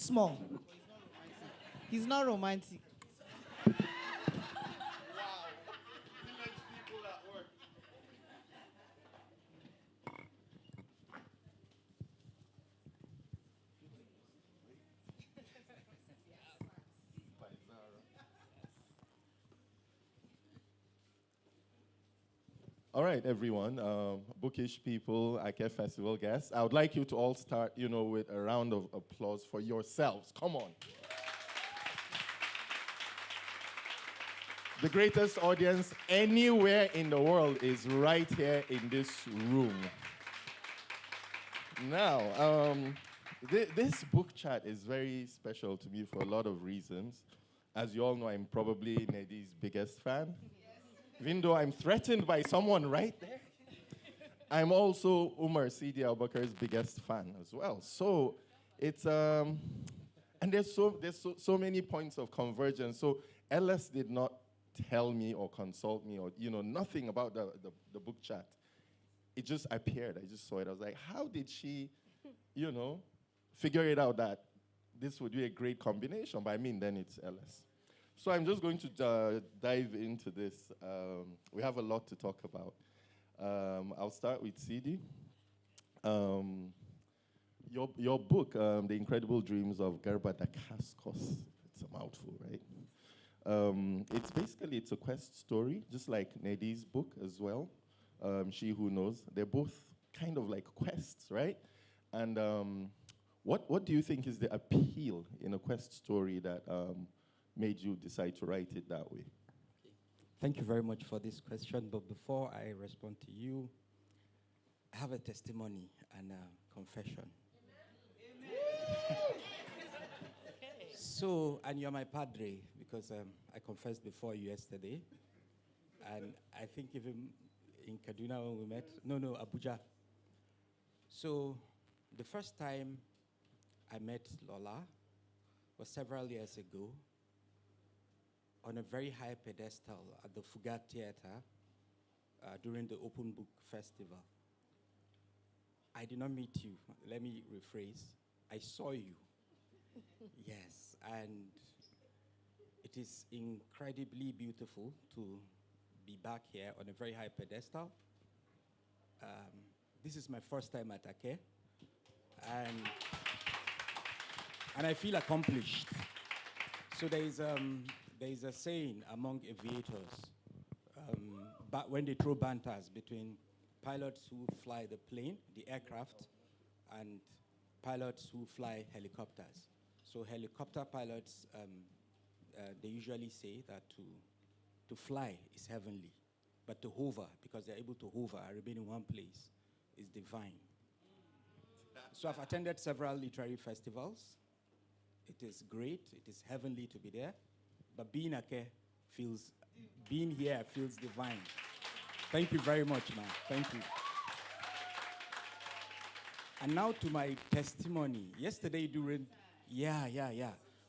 Small. He's not romantic. All right, everyone, bookish people, IKEA Festival guests, I would like you to all start, with a round of applause for yourselves. Come on. The greatest audience anywhere in the world is right here in this room. Now, this book chat is very special to me for a lot of reasons. As you all know, I'm probably Nnedi's biggest fan. Even though I'm threatened by someone right there, I'm also Umar Abubakar's biggest fan as well. So it's and there's so many points of convergence. So Ellis did not tell me or consult me or nothing about the book chat. It just appeared. I just saw it. I was like, how did she, figure it out that this would be a great combination? But I mean, then it's Ellis. So I'm just going to dive into this. We have a lot to talk about. I'll start with Sidi. Your book, The Incredible Dreams of Garba Dakaskus, it's a mouthful, right? It's a quest story, just like Nnedi's book as well, She Who Knows. They're both kind of like quests, right? And what do you think is the appeal in a quest story that made you decide to write it that way? Thank you very much for this question. But before I respond to you, I have a testimony and a confession. Amen. So, and you're my padre, because I confessed before you yesterday. And I think even in Kaduna when we met, Abuja. So, the first time I met Lola was several years ago, on a very high pedestal at the Fuga Theater during the Open Book Festival. I did not meet you. Let me rephrase. I saw you. Yes, and it is incredibly beautiful to be back here on a very high pedestal. This is my first time at Ake, and I feel accomplished. So there is a saying among aviators, but when they throw banters between pilots who fly the plane, the aircraft, and pilots who fly helicopters. So helicopter pilots, they usually say that to fly is heavenly, but to hover, because they're able to hover and remain in one place, is divine. So I've attended several literary festivals. It is great, it is heavenly to be there. But being here feels divine. Thank you very much, man. Thank you. And now to my testimony. Yesterday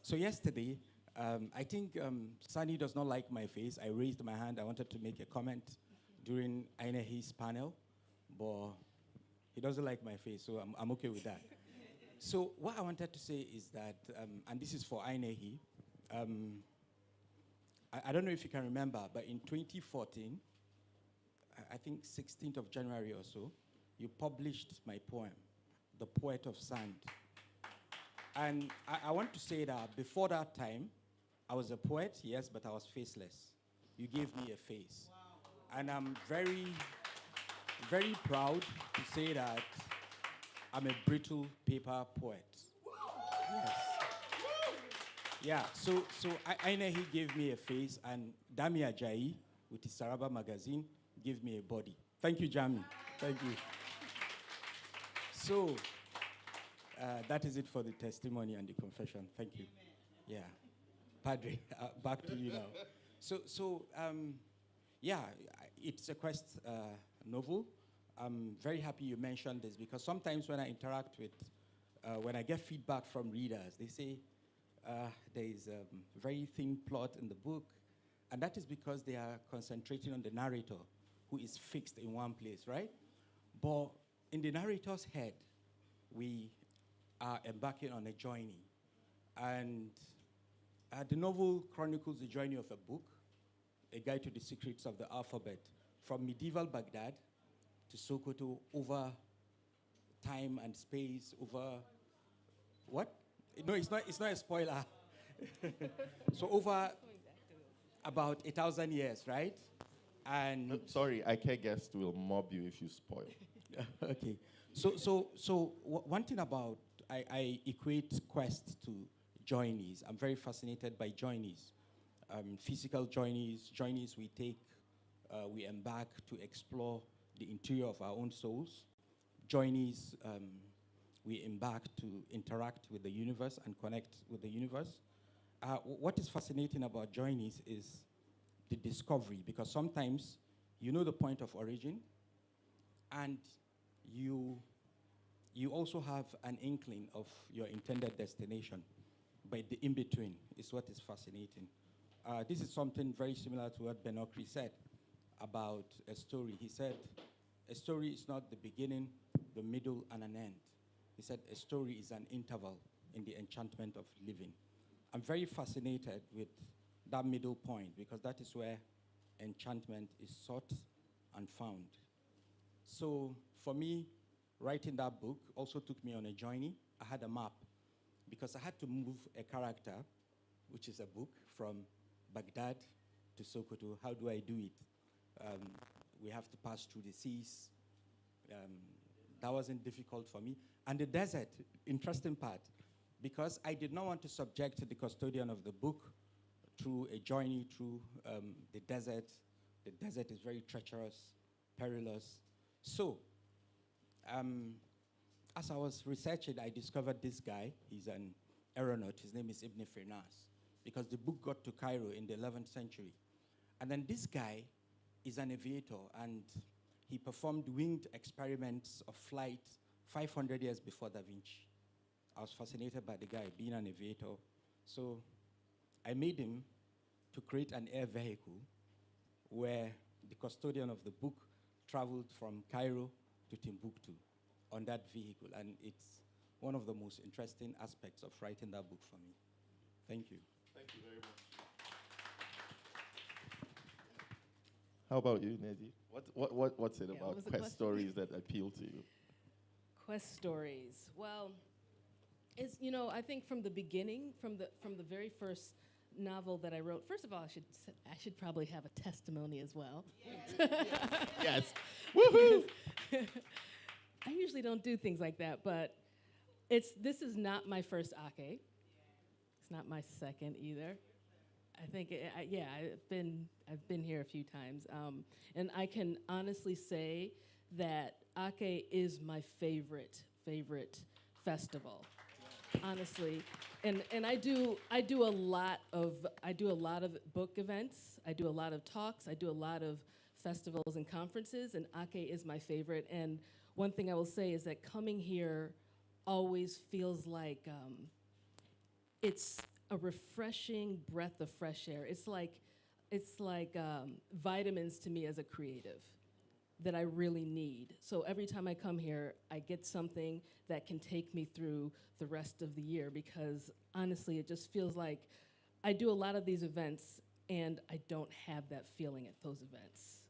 So yesterday, I think Sani does not like my face. I raised my hand. I wanted to make a comment during Ainehi's panel, but he doesn't like my face, so I'm okay with that. So what I wanted to say is that, and this is for Ainehi, I don't know if you can remember, but in 2014, I think 16th of January or so, you published my poem, The Poet of Sand. And I want to say that before that time, I was a poet, yes, but I was faceless. You gave me a face. Wow. And I'm very, very proud to say that I'm a brittle paper poet. Yes. Yeah, so Ainehi gave me a face, and Dami Ajayi, with his Saraba magazine, gave me a body. Thank you, Jami. Thank you. So, that is it for the testimony and the confession. Thank you. Yeah. Padre, back to you now. So, it's a quest novel. I'm very happy you mentioned this, because sometimes when I interact with, when I get feedback from readers, they say, there is a very thin plot in the book, and that is because they are concentrating on the narrator, who is fixed in one place, right? But in the narrator's head, we are embarking on a journey. And the novel chronicles the journey of a book, a guide to the secrets of the alphabet, from medieval Baghdad to Sokoto, over time and space, over what? No, it's not a spoiler. So over about 1,000 years, right? And Sorry, IK guest will mob you if you spoil. okay. So one thing about, I equate quest to journeys. I'm very fascinated by journeys. Physical journeys we take, we embark to explore the interior of our own souls. Journeys we embark to interact with the universe and connect with the universe. What is fascinating about journeys is the discovery, because sometimes you know the point of origin, and you also have an inkling of your intended destination, but the in-between is what is fascinating. This is something very similar to what Ben Okri said about a story. He said, a story is not the beginning, the middle, and an end. He said, a story is an interval in the enchantment of living. I'm very fascinated with that middle point, because that is where enchantment is sought and found. So for me, writing that book also took me on a journey. I had a map, because I had to move a character, which is a book, from Baghdad to Sokoto. How do I do it? We have to pass through the seas. That wasn't difficult for me. And the desert, interesting part, because I did not want to subject the custodian of the book through a journey through the desert. The desert is very treacherous, perilous. So, as I was researching, I discovered this guy. He's an aeronaut. His name is Ibn Firnas, because the book got to Cairo in the 11th century. And then this guy is an aviator, and he performed winged experiments of flight 500 years before Da Vinci. I was fascinated by the guy being an aviator. So I made him to create an air vehicle where the custodian of the book traveled from Cairo to Timbuktu on that vehicle. And it's one of the most interesting aspects of writing that book for me. Thank you. Thank you very much. How about you, Nnedi? What's it about quest stories that appeal to you? Quest stories. Well, it's, I think from the beginning, from the very first novel that I wrote. First of all, I should probably have a testimony as well. Yes. Woohoo! I usually don't do things like that, but this is not my first Ake. It's not my second either. I think I've been here a few times, and I can honestly say that Ake is my favorite festival. Honestly, and I do a lot of book events. I do a lot of talks. I do a lot of festivals and conferences, and Ake is my favorite. And one thing I will say is that coming here always feels like it's a refreshing breath of fresh air. It's like vitamins to me as a creative that I really need. So every time I come here, I get something that can take me through the rest of the year, because honestly, it just feels like I do a lot of these events and I don't have that feeling at those events.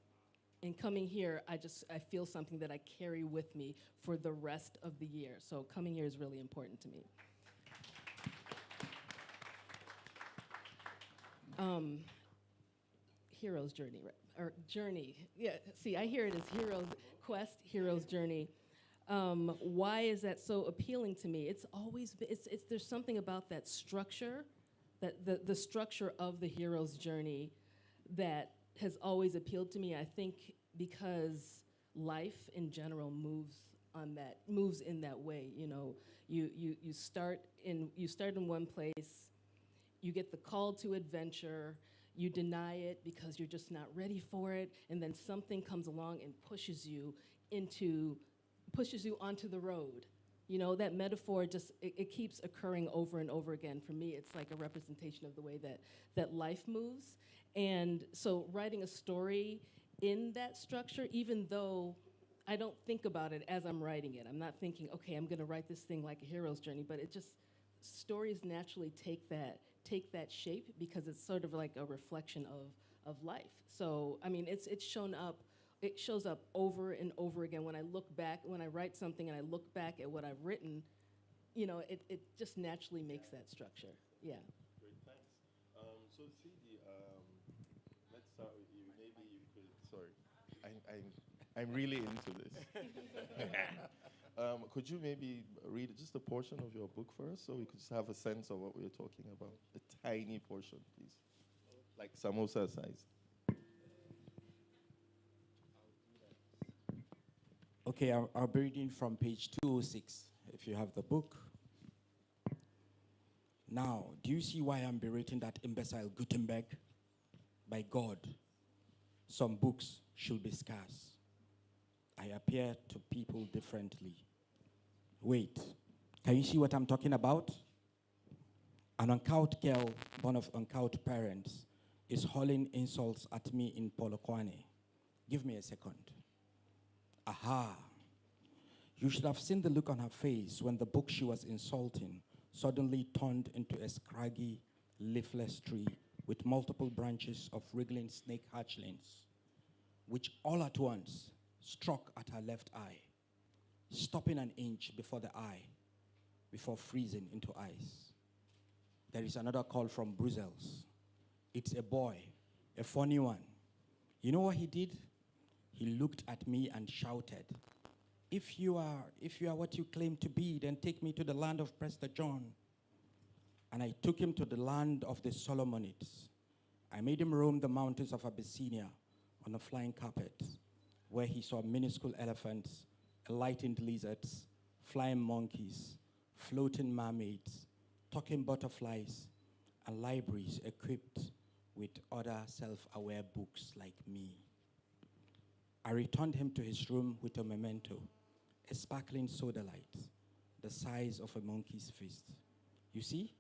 And coming here, I feel something that I carry with me for the rest of the year. So coming here is really important to me. Hero's journey, right? Or journey. Yeah, see, I hear it as hero's quest, hero's journey. Why is that so appealing to me? It's always, there's something about that structure, that the structure of the hero's journey that has always appealed to me. I think because life in general moves in that way. You start in one place, you get the call to adventure, you deny it because you're just not ready for it, and then something comes along and pushes you onto the road. That metaphor it keeps occurring over and over again. For me, it's like a representation of the way that life moves. And so writing a story in that structure, even though I don't think about it as I'm writing it, I'm not thinking, okay, I'm gonna write this thing like a hero's journey, but it just, stories naturally take that shape because it's sort of like a reflection of life. So I mean, it shows up over and over again. When I look back, when I write something and I look back at what I've written, it just naturally makes that structure. Yeah. Great, thanks. So Sidi, let's start with you. Maybe you could. Sorry, I'm really into this. Could you maybe read just a portion of your book for us, so we could just have a sense of what we're talking about? A tiny portion, please, like samosa size. Okay, I'll be reading from page 206, if you have the book. Now, do you see why I'm berating that imbecile Gutenberg? By God, some books should be scarce. I appear to people differently. Wait, can you see what I'm talking about? An uncouth girl, born of uncouth parents, is hurling insults at me in Polokwane. Give me a second. Aha. You should have seen the look on her face when the book she was insulting suddenly turned into a scraggy, leafless tree with multiple branches of wriggling snake hatchlings, which all at once struck at her left eye, stopping an inch before the eye, before freezing into ice. There is another call from Brussels. It's a boy, a funny one. You know what he did? He looked at me and shouted, if you are what you claim to be, then take me to the land of Prester John. And I took him to the land of the Solomonids. I made him roam the mountains of Abyssinia on a flying carpet, where he saw minuscule elephants, enlightened lizards, flying monkeys, floating mermaids, talking butterflies, and libraries equipped with other self-aware books like me. I returned him to his room with a memento, a sparkling soda light, the size of a monkey's fist. You see,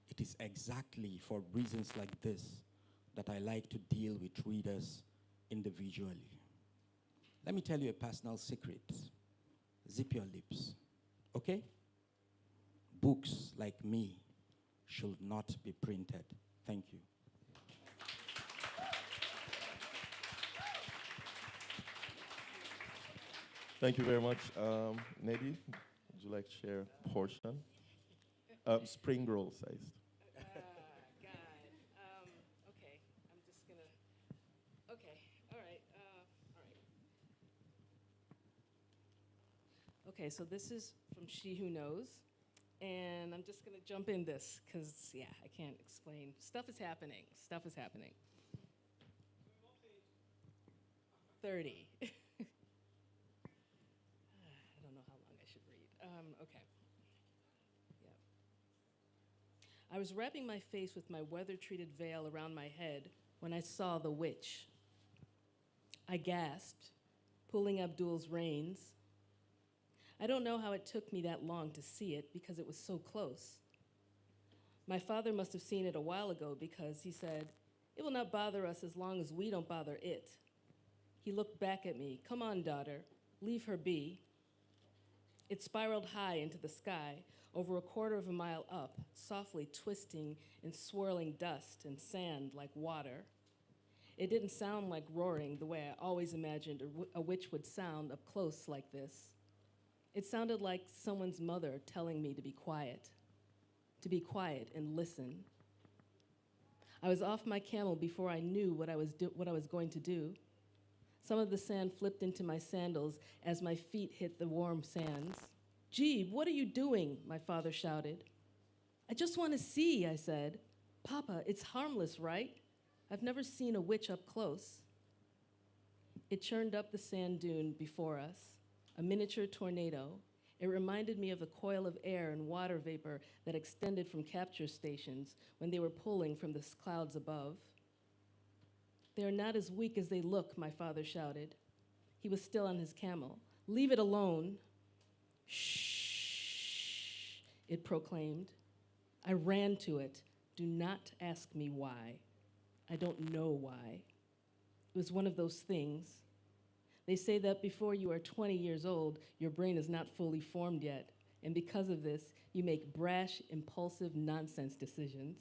it is exactly for reasons like this that I like to deal with readers individually. Let me tell you a personal secret. Zip your lips, okay? Books like me should not be printed. Thank you. Thank you very much. Nnedi, would you like to share a portion? Spring roll sized. God. Okay. I'm just gonna. Okay. All right. All right. Okay. So this is from She Who Knows, and I'm just gonna jump in this because I can't explain. Stuff is happening. 30. I don't know how long I should read. Okay. Yeah. I was wrapping my face with my weather-treated veil around my head when I saw the witch. I gasped, pulling Abdul's reins. I don't know how it took me that long to see it because it was so close. My father must have seen it a while ago because he said, "It will not bother us as long as we don't bother it." He looked back at me. "Come on, daughter, leave her be." It spiraled high into the sky, over a quarter of a mile up, softly twisting in swirling dust and sand like water. It didn't sound like roaring the way I always imagined a witch would sound up close like this. It sounded like someone's mother telling me to be quiet and listen. I was off my camel before I knew what I was going to do. Some of the sand flipped into my sandals as my feet hit the warm sands. "Jeeb, what are you doing?" my father shouted. "I just want to see," I said. "Papa, it's harmless, right? I've never seen a witch up close." It churned up the sand dune before us, a miniature tornado. It reminded me of the coil of air and water vapor that extended from capture stations when they were pulling from the clouds above. "They are not as weak as they look," my father shouted. He was still on his camel. "Leave it alone." "Shh," it proclaimed. I ran to it. Do not ask me why. I don't know why. It was one of those things. They say that before you are 20 years old, your brain is not fully formed yet, And because of this, you make brash, impulsive, nonsense decisions.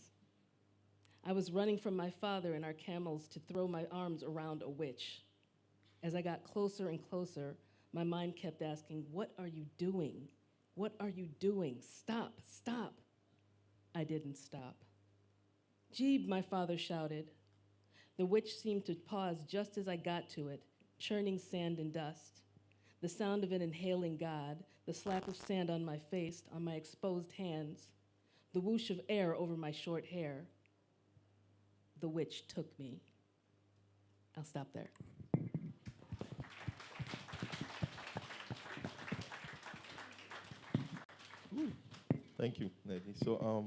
I was running from my father and our camels to throw my arms around a witch. As I got closer and closer, my mind kept asking, what are you doing? What are you doing? Stop, stop. I didn't stop. Jeeb, my father shouted. The witch seemed to pause just as I got to it, churning sand and dust. The sound of it inhaling God, the slap of sand on my face, on my exposed hands, the whoosh of air over my short hair. The witch took me. I'll stop there. Thank you, Nnedi. So,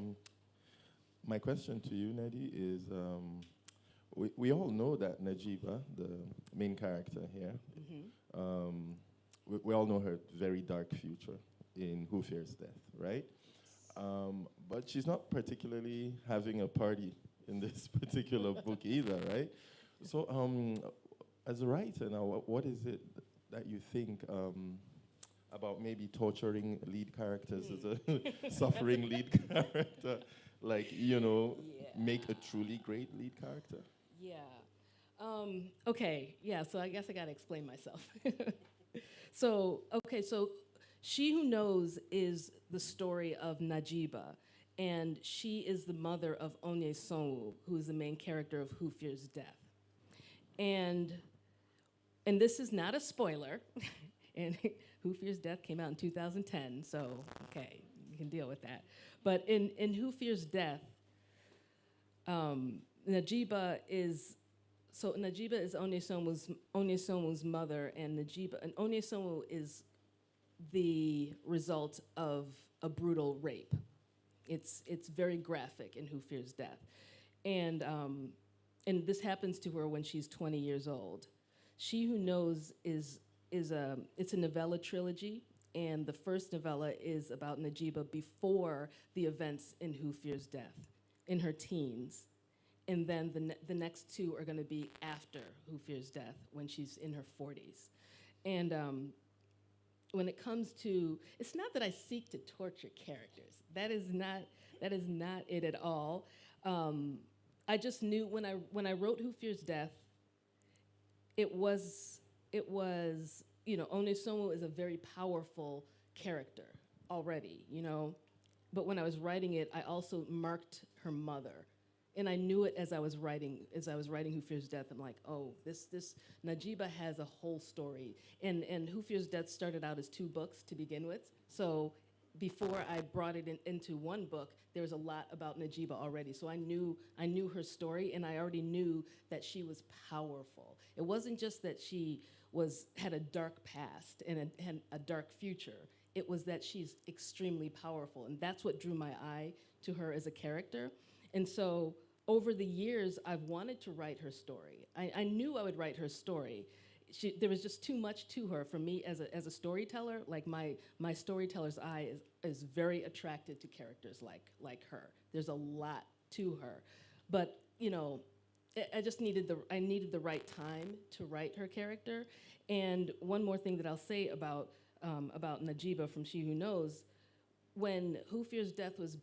my question to you, Nnedi, is we all know that Najeeba, the main character here, we all know her very dark future in Who Fears Death, right? But she's not particularly having a party in this particular book either, right? So, as a writer now, what is it that you think about maybe torturing lead characters as a suffering lead character? Like, make a truly great lead character? Yeah. Okay, yeah, so I guess I gotta explain myself. So She Who Knows is the story of Najeeba, and she is the mother of Onyesowu, who is the main character of Who Fears Death. And this is not a spoiler, and Who Fears Death came out in 2010, so okay, you can deal with that. But in Who Fears Death, Najeeba is Onyesowu's mother, and Onyesowu is the result of a brutal rape. It's very graphic in Who Fears Death, and this happens to her when she's 20 years old. She Who Knows it's a novella trilogy, and the first novella is about Najeeba before the events in Who Fears Death, in her teens. And then the next two are gonna be after Who Fears Death, when she's in her 40s. And when it comes to, it's not that I seek to torture characters. That is not it at all. I just knew when I wrote Who Fears Death, it was Onyesowu is a very powerful character already, But when I was writing it, I also marked her mother. And I knew it as I was writing Who Fears Death. I'm like, oh, this Najeeba has a whole story. And Who Fears Death started out as 2 books to begin with. So before I brought it into 1 book, there was a lot about Najeeba already. So I knew her story, and I already knew that she was powerful. It wasn't just that she had a dark past and a dark future. It was that she's extremely powerful, and that's what drew my eye to her as a character. And so over the years, I've wanted to write her story. I knew I would write her story. There was just too much to her for me as a storyteller. Like my storyteller's eye is very attracted to characters like her. There's a lot to her, but I just needed the right time to write her character. And one more thing that I'll say about Najeeba from She Who Knows, when Who Fears Death was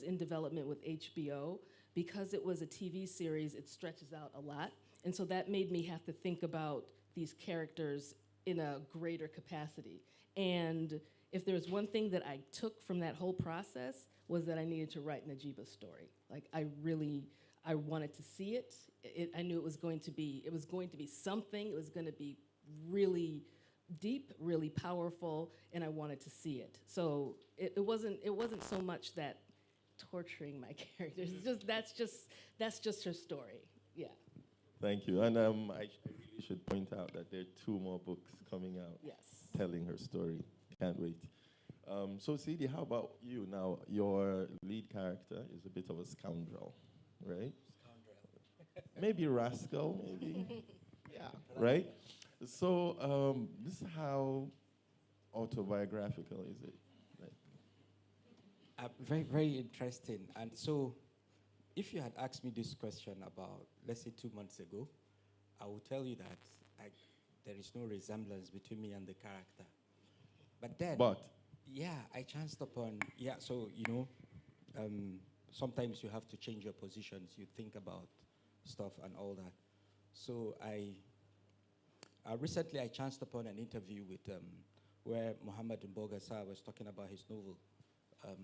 in development with HBO, because it was a TV series, it stretches out a lot. And so that made me have to think about these characters in a greater capacity. And if there was one thing that I took from that whole process, was that I needed to write Najeeba's story. Like, I wanted to see it. I knew it was going to be something. It was going to be really deep, really powerful, and I wanted to see it. So it wasn't so much that torturing my characters. That's just her story. Yeah. Thank you. And I really should point out that there are 2 more books coming out. Yes. Telling her story. Can't wait. So Sidi, how about you now? Your lead character is a bit of a scoundrel, right? Maybe rascal, maybe. Yeah. Right? So this is how autobiographical is it? Very, very interesting. And so, if you had asked me this question about, let's say, 2 months ago, I would tell you that there is no resemblance between me and the character. But then... But Yeah, I chanced upon, yeah, so, sometimes you have to change your positions. You think about stuff and all that. So recently I chanced upon an interview with, where Muhammad Mbogasa was talking about his novel, um,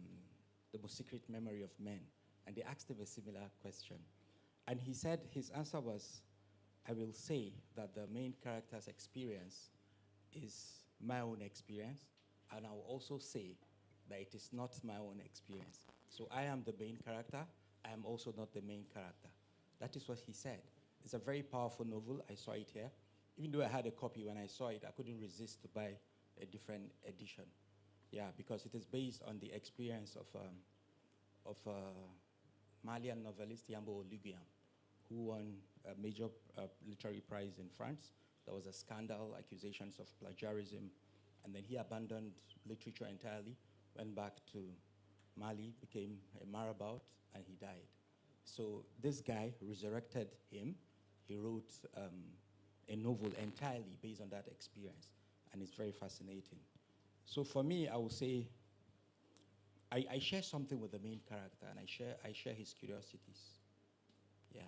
The Most Secret Memory of Men. And they asked him a similar question. And he said his answer was, I will say that the main character's experience is my own experience, and I will also say that it is not my own experience. So I am the main character, I am also not the main character. That is what he said. It's a very powerful novel. I saw it here. Even though I had a copy, when I saw it, I couldn't resist to buy a different edition. Yeah, because it is based on the experience of Malian novelist Yambo Oluguyam, who won a major literary prize in France. There was a scandal, accusations of plagiarism, and then he abandoned literature entirely, went back to Mali, became a marabout, and he died. So this guy resurrected him. He wrote a novel entirely based on that experience, and it's very fascinating. So for me, I would say I share something with the main character, and I share his curiosities. Yeah.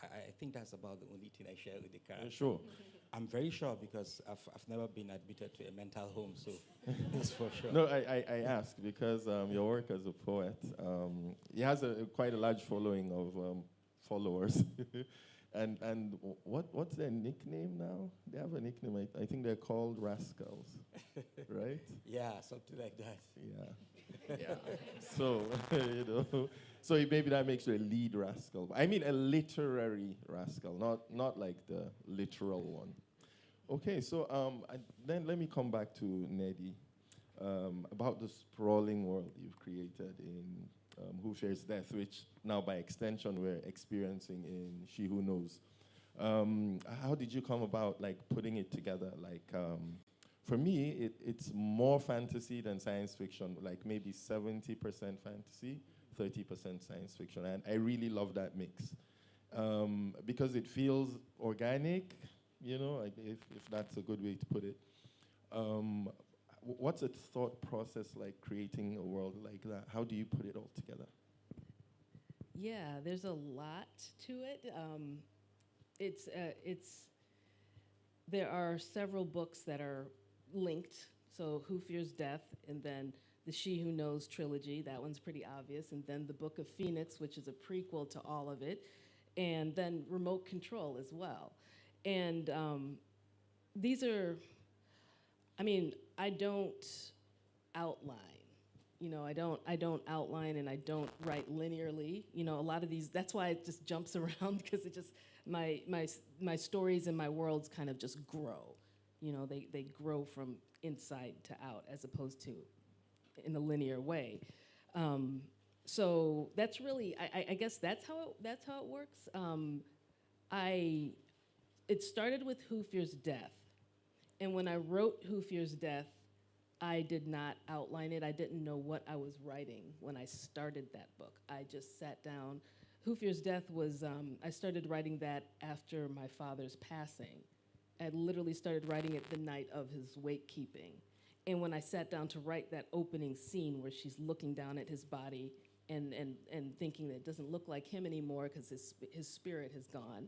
I think that's about the only thing I share with the character. Sure. I'm very sure because I've never been admitted to a mental home, so that's for sure. No, I ask because your work as a poet, he has quite a large following of followers. and what's their nickname now? They have a nickname. I think they're called Rascals, right? Yeah, something like that. Yeah. Yeah. So, so maybe that makes you a lead rascal. I mean a literary rascal, not like the literal one. Okay, so then let me come back to Nnedi, about the sprawling world you've created in Who Fears Death, which now by extension we're experiencing in She Who Knows. How did you come about putting it together? For me, it's more fantasy than science fiction, maybe 70% fantasy, 30% science fiction. And I really love that mix because it feels organic, if that's a good way to put it. What's a thought process like creating a world like that? How do you put it all together? Yeah, there's a lot to it. There are several books that are linked. So Who Fears Death, and then the She Who Knows trilogy, that one's pretty obvious, and then the Book of Phoenix, which is a prequel to all of it, and then Remote Control as well. And these are, I don't outline. I don't outline, and I don't write linearly. A lot of these, that's why it just jumps around, because it just, my stories and my worlds kind of just grow. They grow from inside to out as opposed to in a linear way. So that's really, I guess that's how it works. It started with Who Fears Death. And when I wrote Who Fears Death, I did not outline it. I didn't know what I was writing when I started that book. I just sat down. Who Fears Death was, I started writing that after my father's passing. I literally started writing it the night of his wake keeping. And when I sat down to write that opening scene where she's looking down at his body and thinking that it doesn't look like him anymore because his spirit has gone,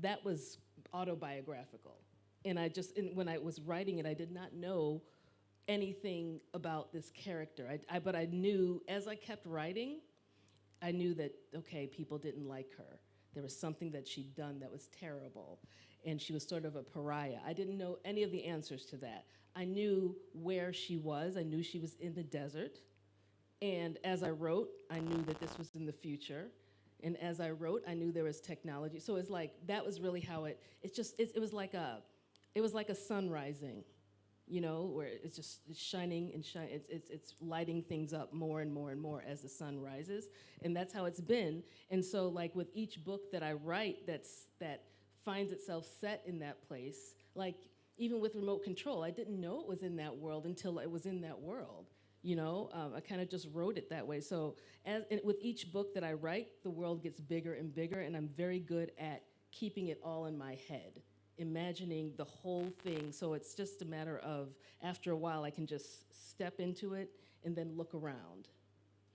that was autobiographical. And when I was writing it, I did not know anything about this character. But I knew, as I kept writing, I knew that, okay, people didn't like her. There was something that she'd done that was terrible, and she was sort of a pariah. I didn't know any of the answers to that. I knew where she was. I knew she was in the desert. And as I wrote, I knew that this was in the future. And as I wrote, I knew there was technology. So it's like, that was really how it was like a sun rising, where it's shining and it's lighting things up more and more and more as the sun rises. And that's how it's been. And so with each book that I write that finds itself set in that place, even with Remote Control, I didn't know it was in that world until it was in that world. I kind of just wrote it that way. So with each book that I write, the world gets bigger and bigger, and I'm very good at keeping it all in my head. imagining the whole thing. So it's just a matter of, after a while, I can just step into it and then look around.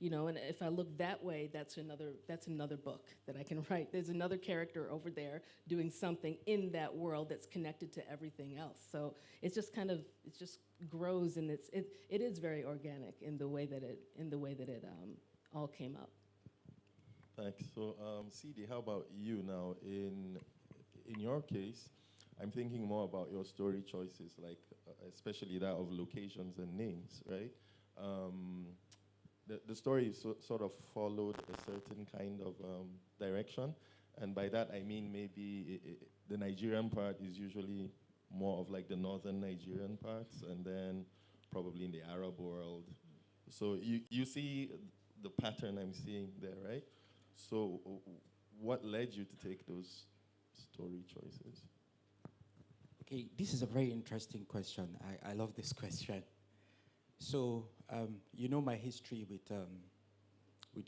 You know, and if I look that way, that's another book that I can write. There's another character over there doing something in that world that's connected to everything else. So it's just kind of, it just grows, and it is very organic in the way that it all came up. Thanks. So, Sidi, how about you now? In your case, I'm thinking more about your story choices, like especially that of locations and names, right? The story sort of followed a certain kind of direction, and by that I mean maybe the Nigerian part is usually more of like the northern Nigerian parts, and then probably in the Arab world. So you see the pattern I'm seeing there, right? So what led you to take those story choices? Okay, this is a very interesting question. I love this question. So, you know my history with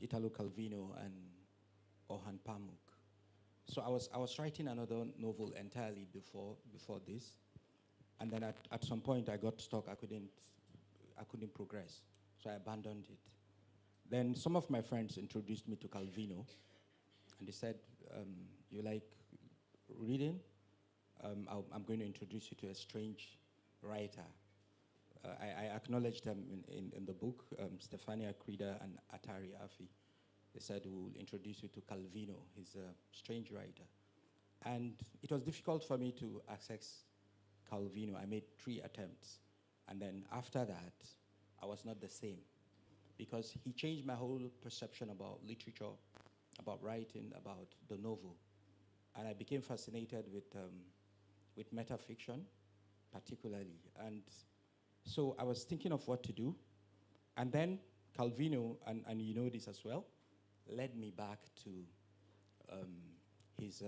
Italo Calvino and Orhan Pamuk. So I was writing another novel entirely before this, and then at some point I got stuck. I couldn't progress, so I abandoned it. Then some of my friends introduced me to Calvino, and they said, "You like reading? I'm going to introduce you to a strange writer." I acknowledged them in the book, Stefania Krida and Atari Afi. They said, "We'll introduce you to Calvino. He's a strange writer." And it was difficult for me to access Calvino. I made 3 attempts. And then after that, I was not the same, because he changed my whole perception about literature, about writing, about the novel. And I became fascinated with metafiction, particularly. And so I was thinking of what to do. And then Calvino, and you know this as well, led me back to his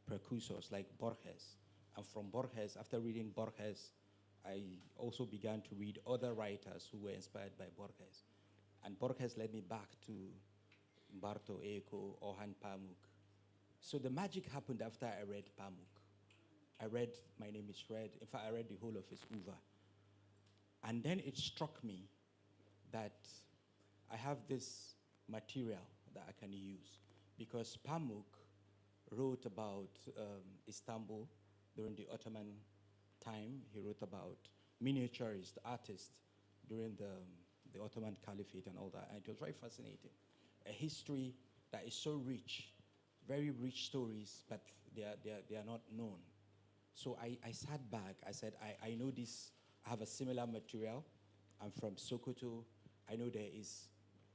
precursors like Borges. And from Borges, after reading Borges, I also began to read other writers who were inspired by Borges. And Borges led me back to Umberto Eco, Orhan Pamuk. So the magic happened after I read Pamuk. I read My Name is Red. In fact, I read the whole of his Uva. And then it struck me that I have this material that I can use, because Pamuk wrote about Istanbul during the Ottoman time. He wrote about miniaturist artists during the Ottoman Caliphate and all that. And it was very fascinating. A history that is so rich, very rich stories, but they are not known. So I sat back. I said, I know this. I have a similar material. I'm from Sokoto. I know there is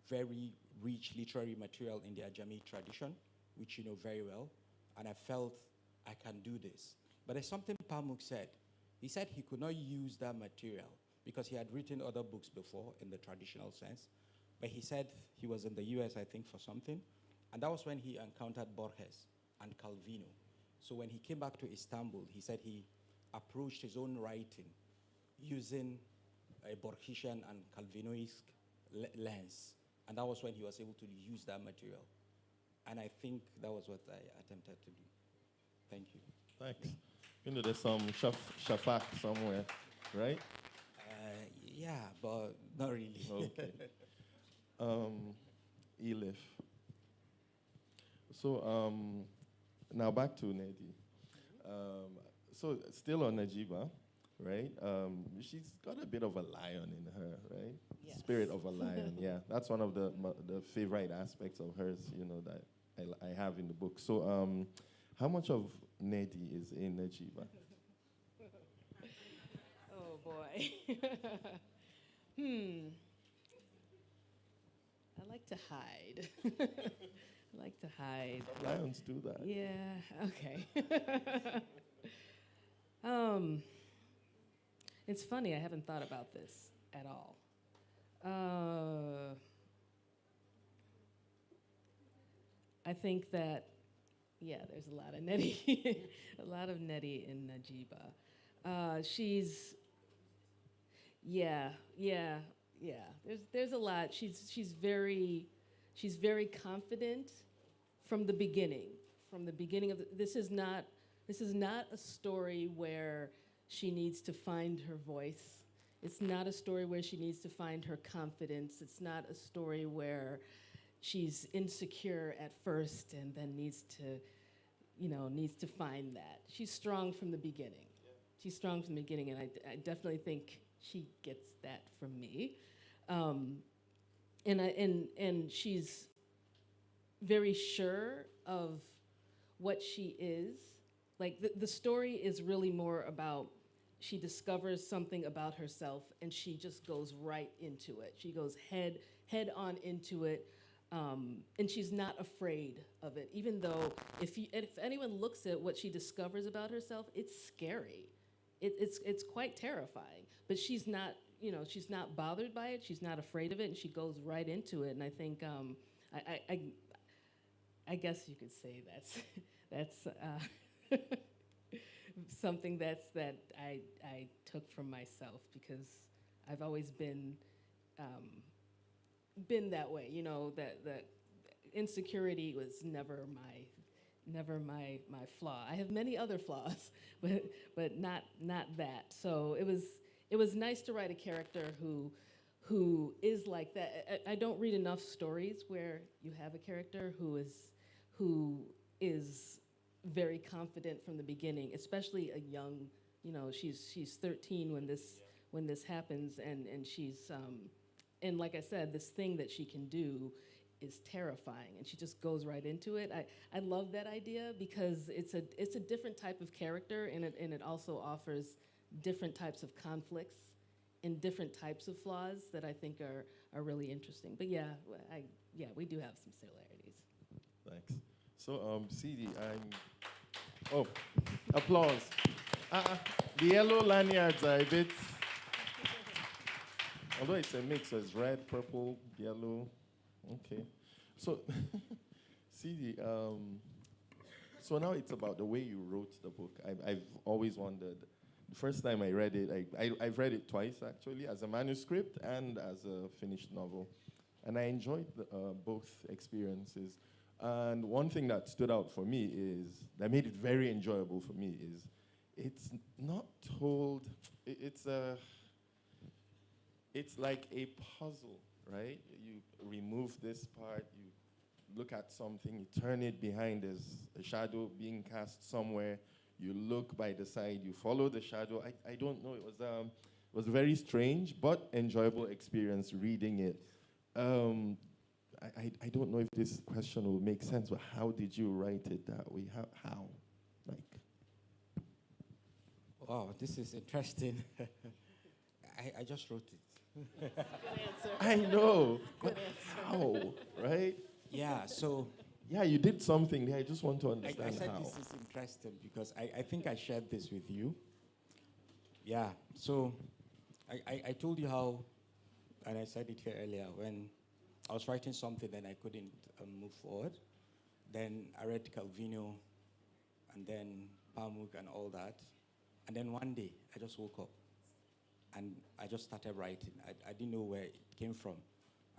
very rich literary material in the Ajami tradition, which you know very well. And I felt I can do this. But there's something Pamuk said. He said he could not use that material because he had written other books before in the traditional sense. But he said he was in the US, I think, for something. And that was when he encountered Borges and Calvino. So when he came back to Istanbul, he said he approached his own writing using a Borgesian and Calvinoist lens. And that was when he was able to use that material. And I think that was what I attempted to do. Thank you. Thanks. You know, there's some shafak somewhere, right? Yeah, but not really. Okay. Elif. So now back to Nnedi. So still on Najeeba, right? She's got a bit of a lion in her, right? Yes. Spirit of a lion, yeah. That's one of the favorite aspects of hers, you know, that I have in the book. So how much of Nnedi is in Najeeba? Oh boy. I like to hide. I like to hide. Some lions do that. Yeah, okay. It's funny, I haven't thought about this at all. I think that, yeah, there's a lot of Nnedi, a lot of Nnedi in Najeeba. She's, yeah. There's a lot. She's very confident from the beginning. From the beginning of this is not This is not a story where she needs to find her voice. It's not a story where she needs to find her confidence. It's not a story where she's insecure at first and then needs to find that. She's strong from the beginning. She's strong from the beginning, and I definitely think she gets that from me. And she's very sure of what she is. Like the story is really more about, she discovers something about herself and she just goes right into it. She goes head on into it, and she's not afraid of it. Even though if anyone looks at what she discovers about herself, it's scary. It's quite terrifying. But she's not, she's not bothered by it. She's not afraid of it, and she goes right into it. And I think I guess you could say that's something that I took from myself, because I've always been that way. That insecurity was never my flaw. I have many other flaws, but not that. So it was nice to write a character who is like that. I don't read enough stories where you have a character who is very confident from the beginning, especially a young, she's 13 when this happens, and she's and like I said, this thing that she can do is terrifying, and she just goes right into it. I love that idea, because it's a different type of character, and it also offers different types of conflicts and different types of flaws that I think are really interesting. But yeah, we do have some similarities. Thanks. So, Sidi, oh, applause. The yellow lanyards are a bit, although it's a mix, so it's red, purple, yellow. Okay. So, Sidi, so now it's about the way you wrote the book. I've always wondered. The first time I read it, I've read it twice, actually, as a manuscript and as a finished novel. And I enjoyed both experiences. And one thing that stood out for me that made it very enjoyable for me is, it's not told, it's like a puzzle, right? You remove this part, you look at something, you turn it behind, there's a shadow being cast somewhere, you look by the side, you follow the shadow. I don't know, it was a very strange but enjoyable experience reading it. I don't know if this question will make sense, but how did you write it that way? How? Like? Wow, this is interesting. I just wrote it. Good answer. I know, but how, right? Yeah, so Yeah, you did something there. I just want to I understand said how. this is interesting because I think I shared this with you. Yeah, so I told you how, and I said it here earlier, when I was writing something and I couldn't move forward. Then I read Calvino and then Pamuk and all that. And then one day, I just woke up and I just started writing. I didn't know where it came from.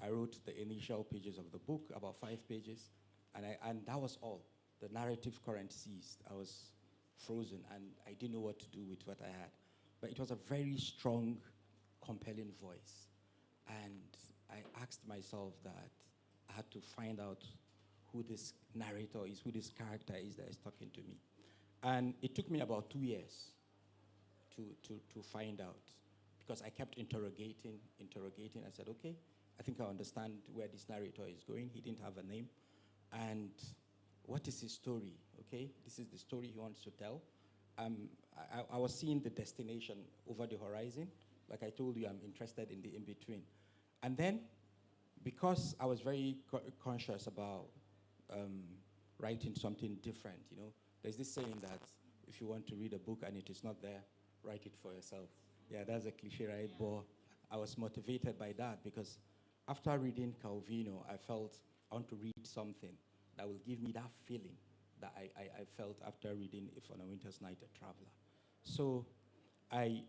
I wrote the initial pages of the book, about 5 pages, and that was all. The narrative current ceased. I was frozen, and I didn't know what to do with what I had. But it was a very strong, compelling voice. And I asked myself that I had to find out who this narrator is, who this character is that is talking to me. And it took me about 2 years to find out, because I kept interrogating. I said, okay, I think I understand where this narrator is going. He didn't have a name. And what is his story, okay? This is the story he wants to tell. I was seeing the destination over the horizon. Like I told you, I'm interested in the in-between. And then, because I was very conscious about writing something different, there's this saying that if you want to read a book and it is not there, write it for yourself. Yeah, that's a cliche, right? But I was motivated by that because after reading Calvino, I felt I want to read something that will give me that feeling that I felt after reading If on a Winter's Night, A Traveler. So I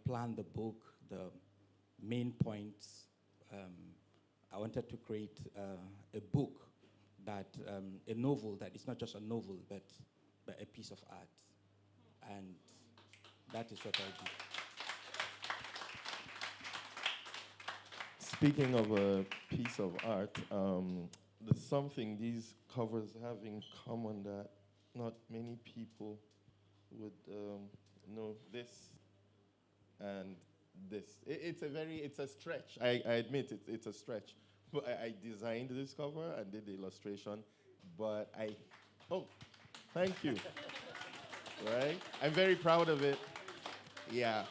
planned the book, the main points. I wanted to create a book that, a novel that is not just a novel, but but a piece of art. And that is what I do. Speaking of a piece of art, there's something these covers have in common that not many people would know. This and this. It's a stretch. I admit it's a stretch. But I designed this cover and did the illustration, but thank you. Right? I'm very proud of it. Yeah.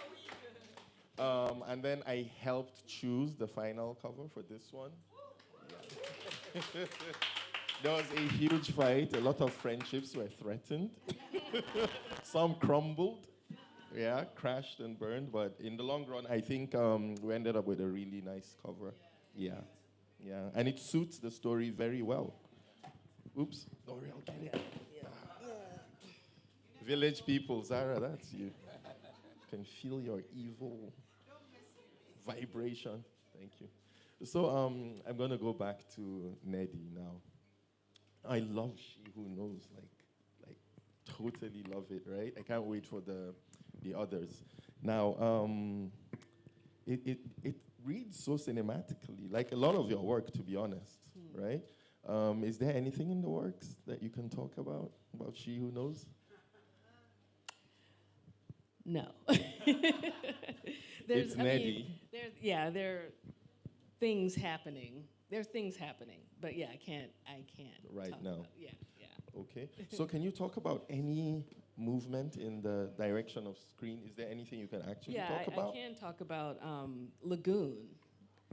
And then I helped choose the final cover for this one. Yeah. There was a huge fight. A lot of friendships were threatened. Some crumbled. Yeah, crashed and burned. But in the long run, I think we ended up with a really nice cover. Yeah. Yeah. And it suits the story very well. Oops. L'Oreal, get it. Village people, Zara, that's you. Can feel your evil vibration. Thank you. So I'm going to go back to Nnedi now. I love She Who Knows, like totally love it, right? I can't wait for the others. Now, it reads so cinematically, like a lot of your work, to be honest, right? Is there anything in the works that you can talk about She Who Knows? No. It's Nnedi. There are things happening. There are things happening, but yeah, I can't. Right talk now. about- yeah. Okay. So can you talk about any movement in the direction of screen? Is there anything you can actually talk about? I can talk about Lagoon.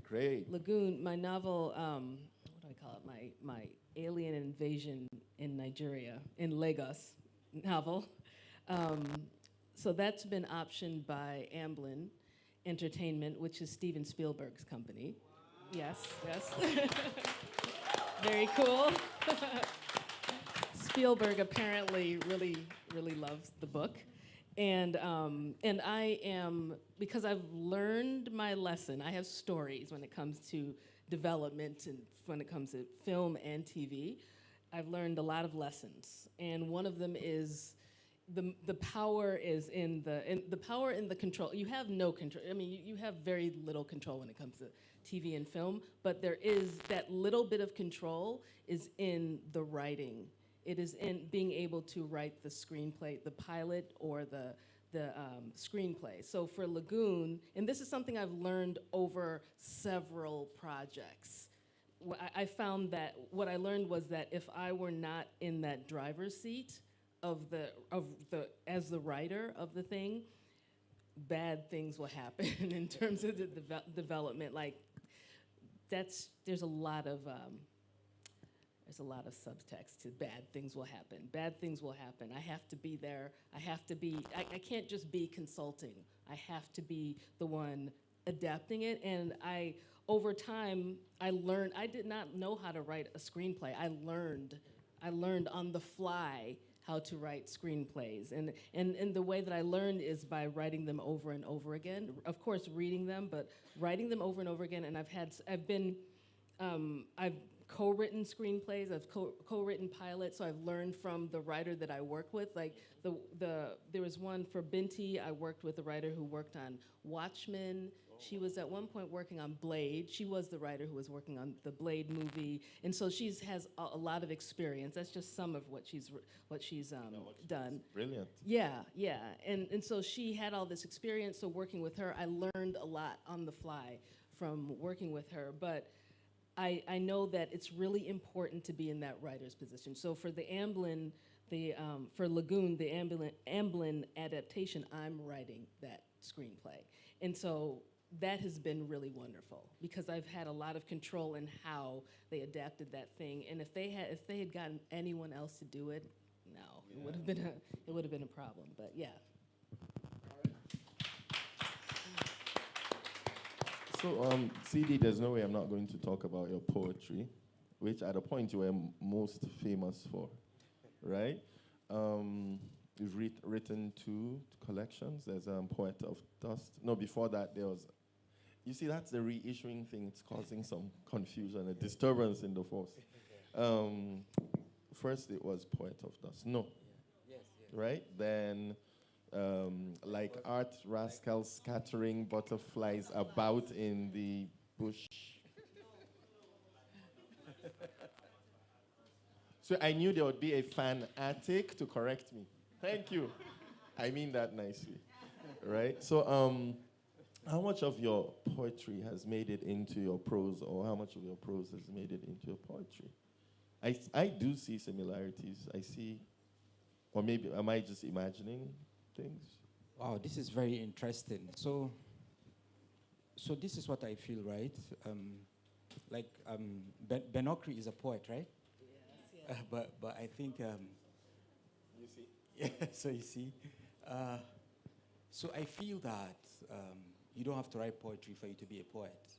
Great. Lagoon, my novel, what do I call it? My alien invasion in Nigeria, in Lagos novel. So that's been optioned by Amblin Entertainment, which is Steven Spielberg's company. Yes. Very cool. Spielberg apparently really loves the book. And I am, because I've learned my lesson, I have stories when it comes to development and when it comes to film and TV. I've learned a lot of lessons. And one of them is the power is in the power in the control. You have no control. I mean, you have very little control when it comes to TV and film, but there is that little bit of control is in the writing. It is in being able to write the screenplay, the pilot, or the screenplay. So for Lagoon, and this is something I've learned over several projects. I found that what I learned was that if I were not in that driver's seat as the writer of the thing, bad things will happen in terms of the development. Like there's a lot of subtext to bad things will happen. Bad things will happen. I have to be there. I can't just be consulting. I have to be the one adapting it. And over time, I learned, I did not know how to write a screenplay. I learned on the fly how to write screenplays. And the way that I learned is by writing them over and over again. Of course, reading them, but writing them over and over again. And I've co-written screenplays, I've co-written pilots, so I've learned from the writer that I work with. Like there was one for Binti, I worked with a writer who worked on Watchmen. She was at one point working on Blade. She was the writer who was working on the Blade movie, and so she has a lot of experience. That's just some of what she's done. Brilliant. Yeah, and so she had all this experience. So working with her, I learned a lot on the fly from working with her. But I know that it's really important to be in that writer's position. So for the Amblin, for Lagoon, the Amblin adaptation, I'm writing that screenplay, and so that has been really wonderful because I've had a lot of control in how they adapted that thing. And if they had gotten anyone else to do it, no, it would have been a problem. But yeah. So, CD, there's no way I'm not going to talk about your poetry, which at a point you were most famous for, right? You've written 2 collections. There's Poet of Dust. No, before that there was, you see, that's the reissuing thing. It's causing some confusion, a disturbance in the force. First it was Poet of Dust. No. Yes. right? Then, like art rascals scattering butterflies about in the bush. So I knew there would be a fan attic to correct me. Thank you. I mean that nicely, right? So, how much of your poetry has made it into your prose, or how much of your prose has made it into your poetry? I do see similarities. I see, or maybe am I just imagining things? Wow, this is very interesting. So this is what I feel, right? Ben Okri is a poet, right? Yes. But I think You see? yeah. So you see, so I feel that you don't have to write poetry for you to be a poet.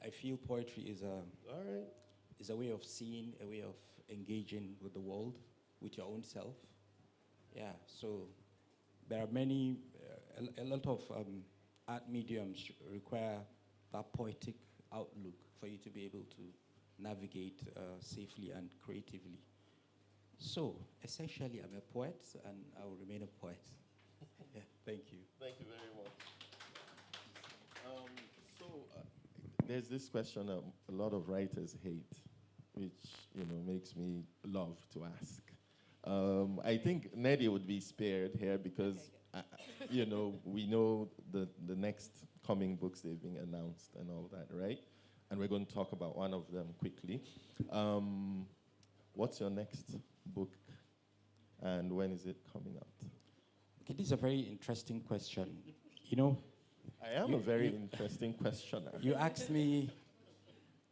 I feel poetry is All right. a way of seeing, a way of engaging with the world, with your own self. Yeah. So there are many, a lot of art mediums require that poetic outlook for you to be able to navigate safely and creatively. So essentially, I'm a poet, and I will remain a poet. Yeah, thank you. Thank you very much. So there's this question a lot of writers hate, which makes me love to ask. I think Nnedi would be spared here because we know the next coming books they've been announced and all that, right? And we're going to talk about one of them quickly. What's your next book, and when is it coming out? Okay, this is a very interesting question. I am a very interesting questioner. You asked me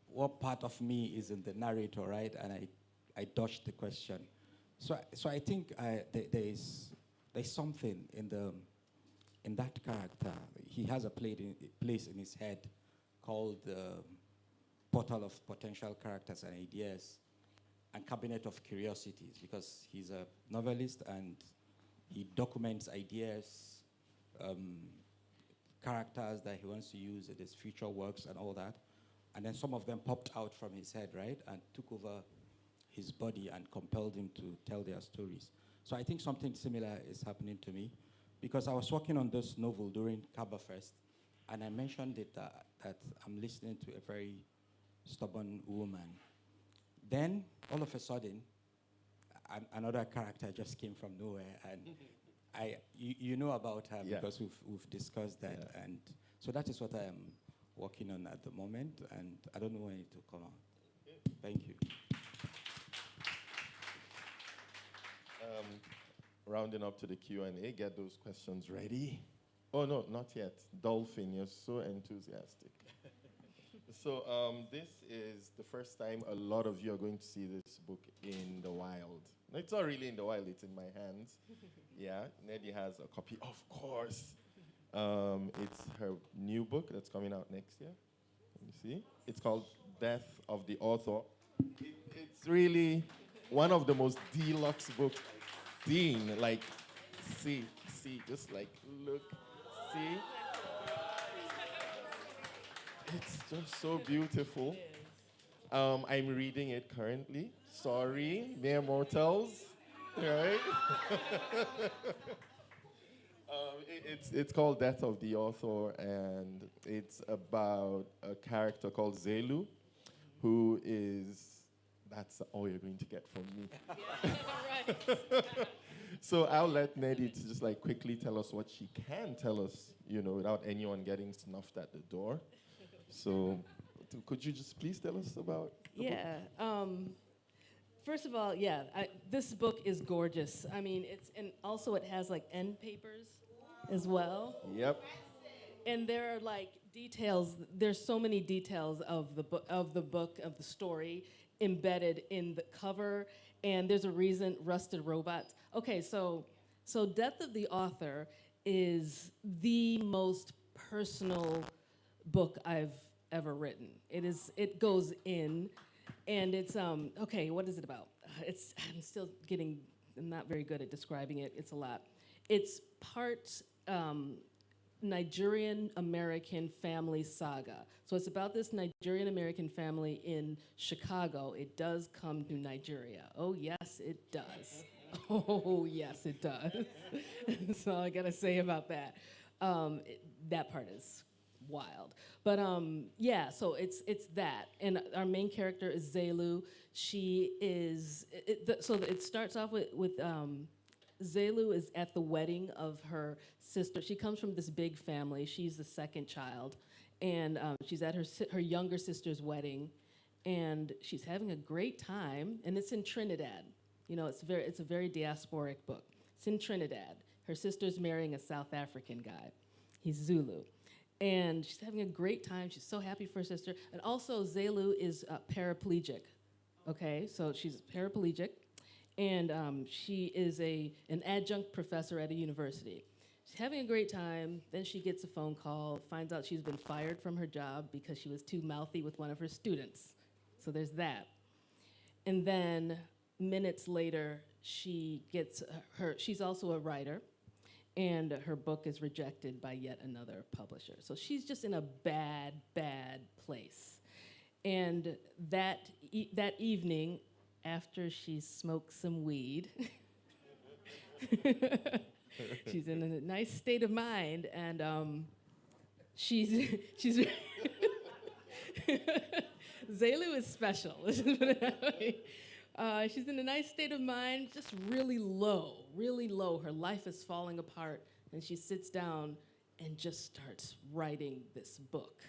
what part of me is in the narrator, right? And I dodged the question. So I think there's something in that character. He has a place in his head called Portal of Potential Characters and Ideas and Cabinet of Curiosities, because he's a novelist and he documents ideas, characters that he wants to use in his future works and all that. And then some of them popped out from his head, right? And took over his body and compelled him to tell their stories. So I think something similar is happening to me, because I was working on this novel during Garba Fest, and I mentioned it that I'm listening to a very stubborn woman. Then, all of a sudden, another character just came from nowhere, and you know about her because we've discussed that, and so that is what I am working on at the moment, and I don't know when it will come out. Thank you. Rounding up to the Q&A, get those questions ready. Oh no, not yet. Dolphin, you're so enthusiastic. So this is the first time a lot of you are going to see this book in the wild. No, it's not really in the wild, it's in my hands. Yeah, Nnedi has a copy, of course. It's her new book that's coming out next year. Let me see. It's called Death of the Author. It's really one of the most deluxe books. Dean, like, see, just like, look, see. It's just so beautiful. I'm reading it currently. Sorry, mere mortals, right? It's called Death of the Author, and it's about a character called Zelu, who is, that's all you're going to get from me. So I'll let Nnedi to just like quickly tell us what she can tell us, without anyone getting snuffed at the door. So could you just please tell us about the book? First of all, this book is gorgeous. I mean, and also it has like end papers as well. Yep. And there are like details. There's so many details of the book, of the story embedded in the cover. And there's a reason, Rusted Robots. Okay, so Death of the Author is the most personal book I've ever written. It goes in, and it's okay. What is it about? I'm not very good at describing it. It's a lot. It's part Nigerian American family saga. So it's about this Nigerian American family in Chicago. It does come to Nigeria. Oh, yes, it does. Oh, yes, it does. That's all I gotta say about that. That part is wild. But yeah, so it's that. And our main character is Zelu. She is, so it starts off with Zelu is at the wedding of her sister. She comes from this big family. She's the second child. And she's at her younger sister's wedding. And she's having a great time. And it's in Trinidad. You know, it's a very diasporic book. It's in Trinidad. Her sister's marrying a South African guy. He's Zulu. And she's having a great time. She's so happy for her sister. And also, Zelu is paraplegic. Okay, so she's paraplegic. And she is an adjunct professor at a university. She's having a great time. Then she gets a phone call, finds out she's been fired from her job because she was too mouthy with one of her students. So there's that. And then minutes later, she gets she's also a writer, and her book is rejected by yet another publisher. So she's just in a bad, bad place. And that evening, after she smoked some weed, she's in a nice state of mind, and she's Zelu is special. She's in a nice state of mind, just really low, really low. Her life is falling apart, and she sits down and just starts writing this book.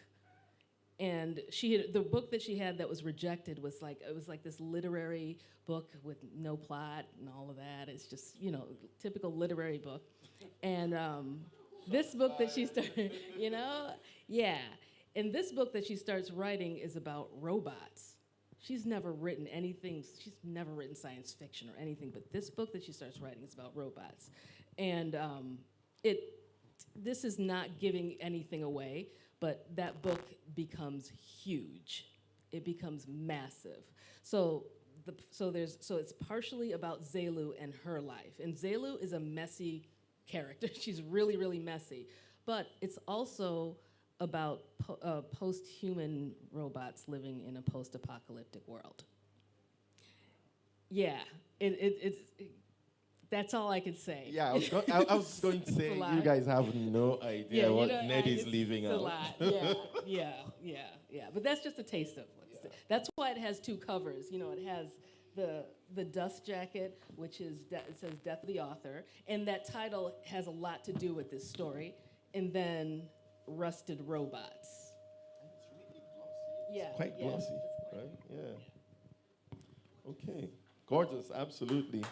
And the book that she had that was rejected was like this literary book with no plot and all of that. It's just, you know, typical literary book. And this book that she started, you know, yeah. And this book that she starts writing is about robots. She's never written anything, she's never written science fiction or anything, but this book that she starts writing is about robots. And this is not giving anything away, but that book becomes huge. It becomes massive. So it's partially about Zelu and her life. And Zelu is a messy character. She's really, really messy. But it's also about post-human robots living in a post-apocalyptic world. Yeah, that's all I could say. Yeah, I was going to say, you guys have no idea what Nnedi's leaving out. It's a lot, yeah. But that's just a taste of it. That's why it has two covers. You know, it has the dust jacket, which is, it says Death of the Author, and that title has a lot to do with this story, and then Rusted Robots. Yeah, quite glossy, right? Yeah. Okay, gorgeous, absolutely.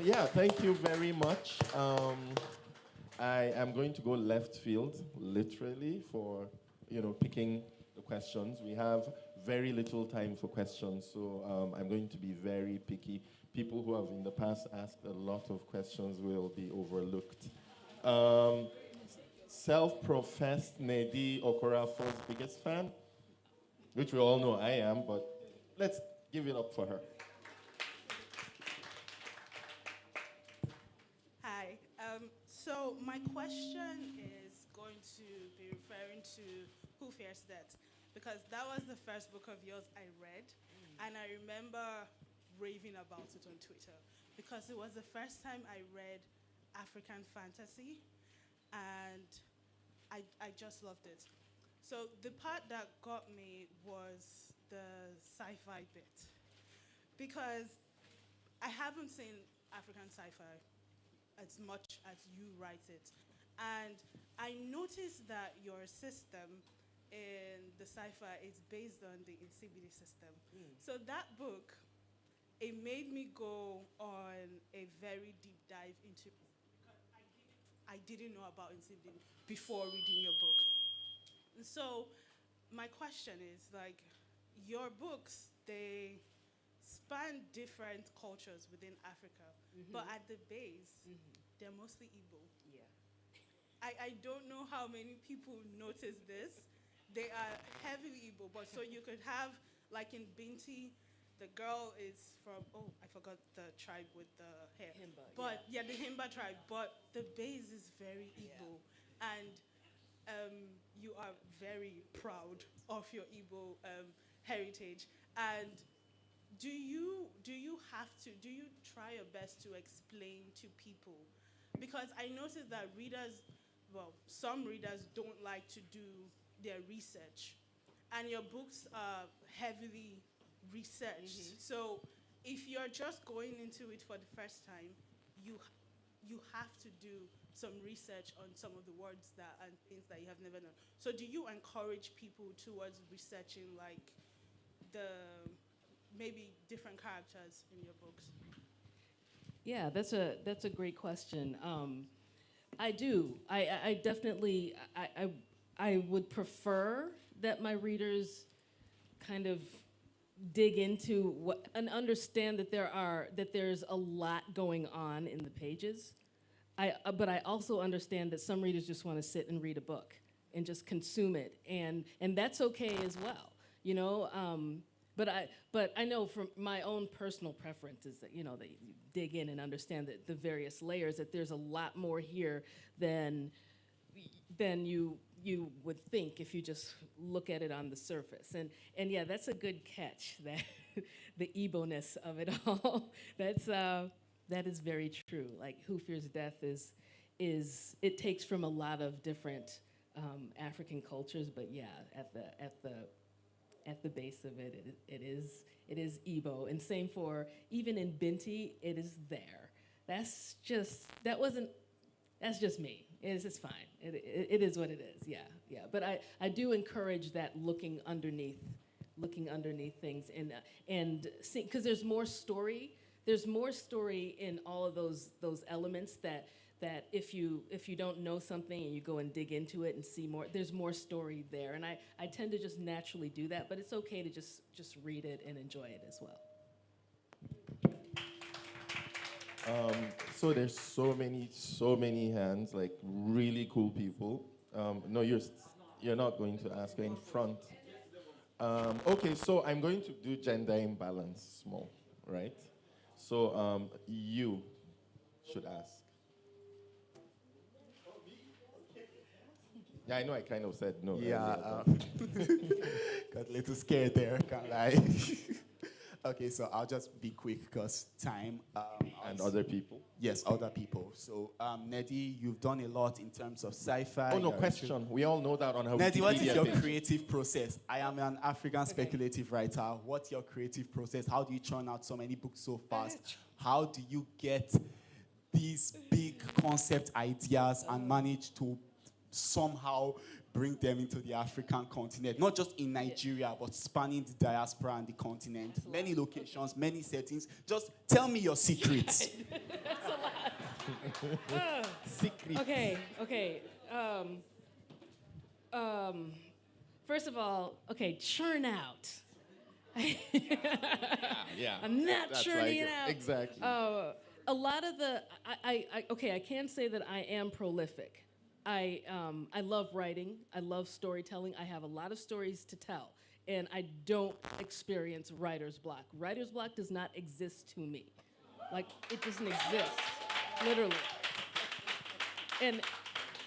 Yeah, thank you very much. I am going to go left field, literally, for picking the questions. We have very little time for questions, so I'm going to be very picky. People who have in the past asked a lot of questions will be overlooked. Self-professed Nnedi Okorafor's biggest fan, which we all know I am, but let's give it up for her. Hi. So my question is going to be referring to Who Fears Death, because that was the first book of yours I read, and I remember raving about it on Twitter, because it was the first time I read African fantasy, and I just loved it. So the part that got me was the sci-fi bit, because I haven't seen African sci-fi as much as you write it. And I noticed that your system in the sci-fi is based on the Insibidi system. So that book, it made me go on a very deep dive into, because I didn't know about Insibidi before reading your book. So my question is, like, your books, they span different cultures within Africa, but at the base, they're mostly Igbo. Yeah. I don't know how many people notice this. They are heavily Igbo, but so you could have, like in Binti, the girl is from, I forgot the tribe with the hair. Himba, but yeah, the Himba tribe, but the base is very Igbo. and you are very proud of your Igbo heritage. And do you try your best to explain to people? Because I noticed that readers, well, some readers don't like to do their research, and your books are heavily researched. So if you're just going into it for the first time, you have to do some research on some of the words that and things that you have never known. So do you encourage people towards researching like the maybe different characters in your books? Yeah, that's a great question. I do. I definitely I would prefer that my readers kind of dig into what and understand that there's a lot going on in the pages. But I also understand that some readers just want to sit and read a book and just consume it, and that's okay as well, you know. But I know from my own personal preferences that that you dig in and understand that the various layers, that there's a lot more here than you would think if you just look at it on the surface. And yeah, that's a good catch, that the Igbo-ness of it all. That is very true. Like Who Fears Death is it takes from a lot of different African cultures, but yeah, at the base of it, it is Igbo. And same for, even in Binti, it is there. That's just me. It's fine. It is what it is. Yeah, yeah. But I do encourage that looking underneath things and see, because there's more story. There's more story in all of those elements that if you don't know something and you go and dig into it and see more, there's more story there. And I tend to just naturally do that, but it's okay to just read it and enjoy it as well. So there's so many hands, like really cool people. No, you're not going to ask. You're in front. Okay, so I'm going to do gender imbalance small, right? So you should ask. Yeah, I know I kind of said no. Yeah, earlier, got a little scared there, can't lie. Okay, so I'll just be quick because time. and other people. Yes, other people. So, Nnedi, you've done a lot in terms of sci-fi. Oh no, question. We all know that on our Nnedi, what is Wikipedia your page. creative process? I am an African speculative writer. What's your creative process? How do you churn out so many books so fast? How do you get these big concept ideas and manage to somehow bring them into the African continent, not just in Nigeria, but spanning the diaspora and the continent, many locations, many settings? Just tell me your secrets. That's a lot. Secret. Okay. First of all, churn out. Yeah. I'm not That's churning like it out. Exactly. A lot of the, I can say that I am prolific. I love writing. I love storytelling. I have a lot of stories to tell, and I don't experience writer's block. Writer's block does not exist to me. Like, it doesn't exist, literally. And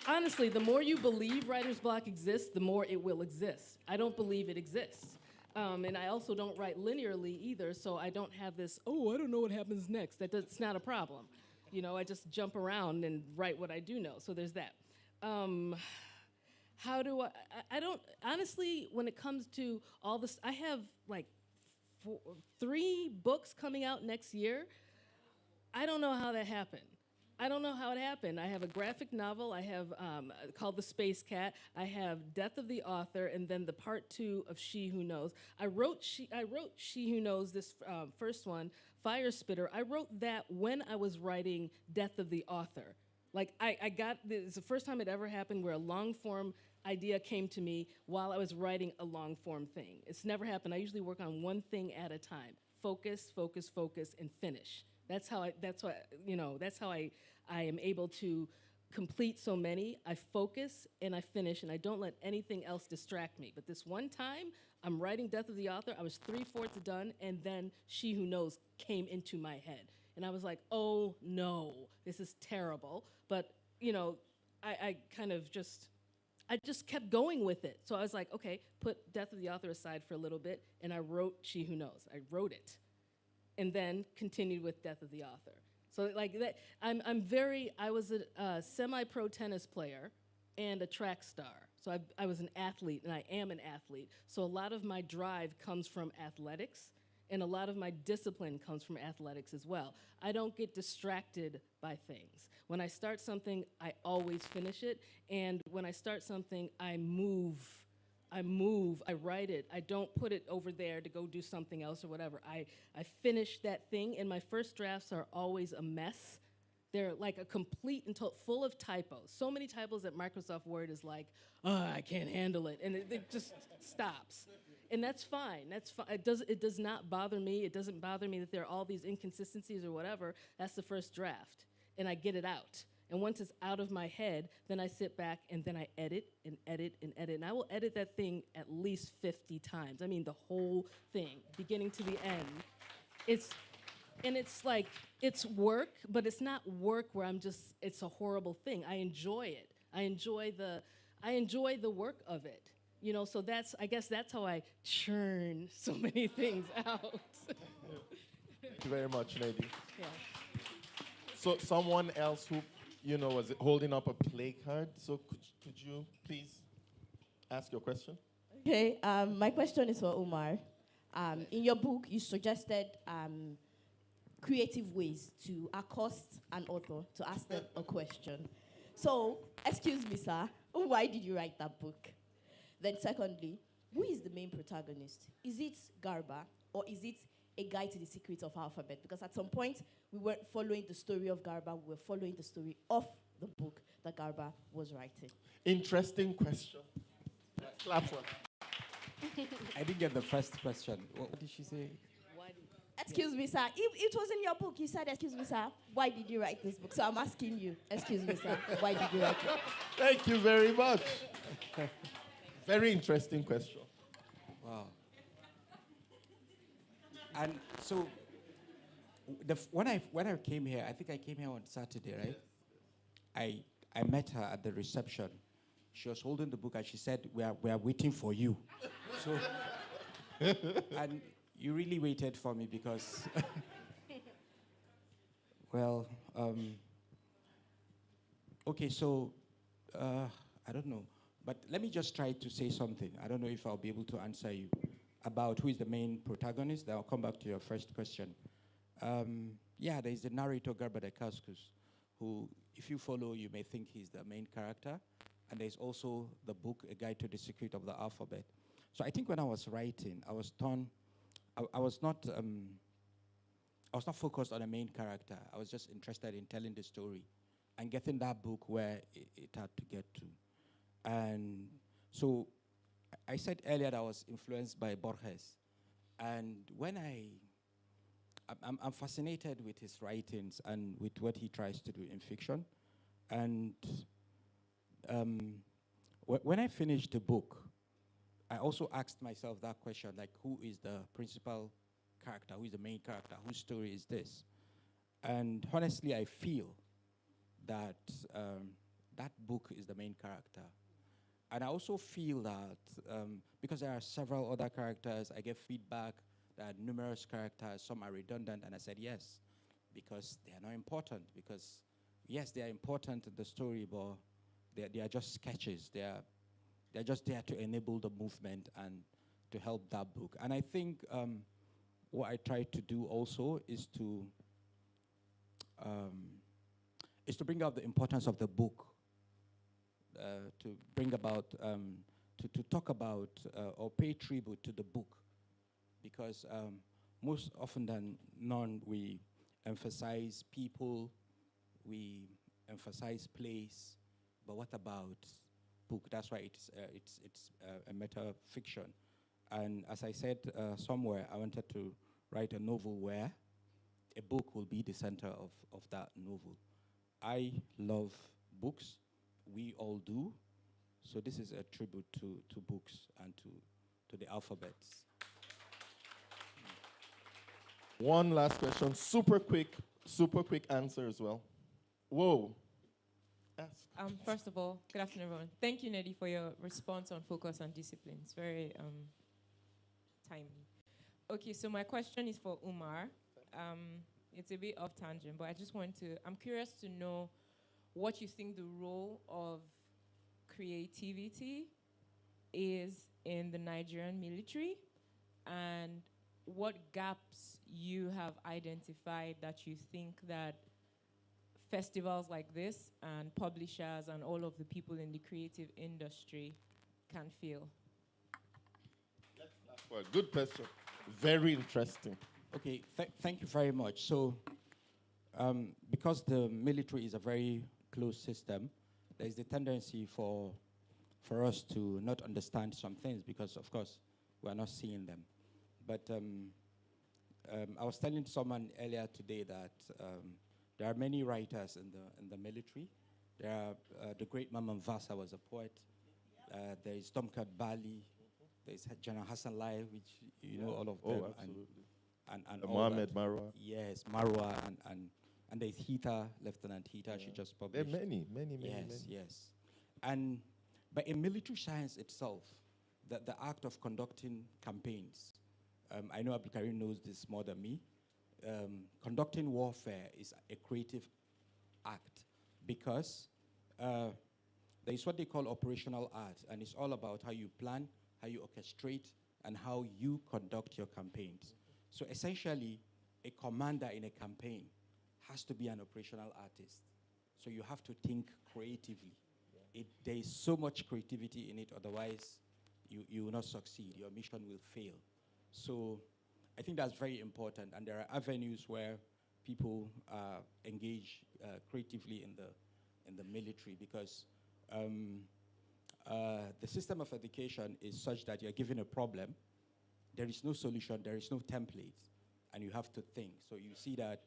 honestly, the more you believe writer's block exists, the more it will exist. I don't believe it exists. And I also don't write linearly either, so I don't have this, I don't know what happens next. That's not a problem. I just jump around and write what I do know, so there's that. How do I don't, honestly, when it comes to all this, I have like 3 books coming out next year. I don't know how that happened. I don't know how it happened. I have a graphic novel. I have called The Space Cat. I have Death of the Author, and then the part 2 of She Who Knows. I wrote She Who Knows, this first one, Fire Spitter. I wrote that when I was writing Death of the Author. Like, I got, it's the first time it ever happened where a long form idea came to me while I was writing a long form thing. It's never happened. I usually work on one thing at a time. Focus, focus, focus, and finish. That's how I am able to complete so many. I focus and I finish, and I don't let anything else distract me. But this one time, I'm writing Death of the Author. I was 3/4 done, and then She Who Knows came into my head. And I was like, oh no, this is terrible. But, I kind of I just kept going with it. So I was like, okay, put Death of the Author aside for a little bit, and I wrote She Who Knows. I wrote it, and then continued with Death of the Author. So like that, I was a semi-pro tennis player and a track star. So I was an athlete, and I am an athlete. So a lot of my drive comes from athletics, and a lot of my discipline comes from athletics as well. I don't get distracted by things. When I start something, I always finish it, and when I start something, I move, I write it. I don't put it over there to go do something else or whatever. I finish that thing, and my first drafts are always a mess. They're like a complete and full of typos. So many typos that Microsoft Word is like, oh, I can't handle it, and it just stops. And that's fine. That's fine. It does not bother me. It doesn't bother me that there are all these inconsistencies or whatever. That's the first draft, and I get it out. And once it's out of my head, then I sit back and then I edit and edit and edit. And I will edit that thing at least 50 times. I mean, the whole thing, beginning to the end. It's like, it's work, but it's not work where it's a horrible thing. I enjoy it. I enjoy the work of it. You know, so I guess that's how I churn so many things out. Thank you very much, Nnedi. Yeah. So someone else who, was holding up a play card. So could you please ask your question? Okay, my question is for Umar. In your book, you suggested creative ways to accost an author to ask them a question. So, excuse me, sir, why did you write that book? Then secondly, who is the main protagonist? Is it Garba, or is it A Guide to the Secret of Alphabet? Because at some point, we weren't following the story of Garba, we were following the story of the book that Garba was writing. Interesting question. Clap for I didn't get the first question. What did she say? Excuse me, sir. It was in your book. You said, excuse me, sir, why did you write this book? So I'm asking you, excuse me, sir, why did you write it? Thank you very much. Very interesting question. Wow. And so, when I came here, I think I came here on Saturday, right? I met her at the reception. She was holding the book and she said, we are waiting for you. So, and you really waited for me because, well, okay, so, I don't know. But let me just try to say something. I don't know if I'll be able to answer you about who is the main protagonist. Then I'll come back to your first question. Yeah, there is the narrator, Garba Dakaskus, who, if you follow, you may think he's the main character. And there's also the book, A Guide to the Secret of the Alphabet. So I think when I was writing, I was not focused on a main character. I was just interested in telling the story and getting that book where it had to get to. And so I said earlier that I was influenced by Borges. And when I'm fascinated with his writings and with what he tries to do in fiction. And when I finished the book, I also asked myself that question, like, who is the principal character? Who is the main character? Whose story is this? And honestly, I feel that that book is the main character. And I also feel that because there are several other characters, I get feedback that numerous characters, some are redundant, and I said yes, because they are not important. Because yes, they are important in the story, but they are just sketches. They're just there to enable the movement and to help that book. And I think what I try to do also is to bring out the importance of the book. To bring about, to talk about or pay tribute to the book. Because most often than not, we emphasize people, we emphasize place, but what about book? That's why it's a meta fiction. And as I said somewhere, I wanted to write a novel where a book will be the center of that novel. I love books. We all do. So this is a tribute to books and to the alphabets. One last question, super quick answer as well. Whoa, Ask. First of all, good afternoon, everyone. Thank you, Nnedi, for your response on focus and discipline. It's very timely. Okay, so my question is for Umar. It's a bit off tangent, but I'm curious to know what you think the role of creativity is in the Nigerian military, and what gaps you have identified that you think that festivals like this and publishers and all of the people in the creative industry can fill. Well, good question. Very interesting. Okay, thank you very much. So, because the military is a very closed system, there is a tendency for us to not understand some things because, of course, we are not seeing them. But I was telling someone earlier today that there are many writers in the military. There are the great Mamman Vasa was a poet. There is Tomkat Bali. There is General Hassan Lai, which you know all of them. Absolutely. And Mohammed Marwa. Yes, Marwa and there's Hita, Lieutenant Hita. She just There published. are many. Yes. But in military science itself, the act of conducting campaigns, I know Abdulkareem knows this more than me. Conducting warfare is a creative act because there is what they call operational art, and it's all about how you plan, how you orchestrate, and how you conduct your campaigns. So essentially, a commander in a campaign has to be an operational artist. So you have to think creatively. There is so much creativity in it, otherwise you will not succeed. Your mission will fail. So I think that's very important, and there are avenues where people engage creatively in the military because the system of education is such that you're given a problem, there is no solution, there is no template, and you have to think. So you see that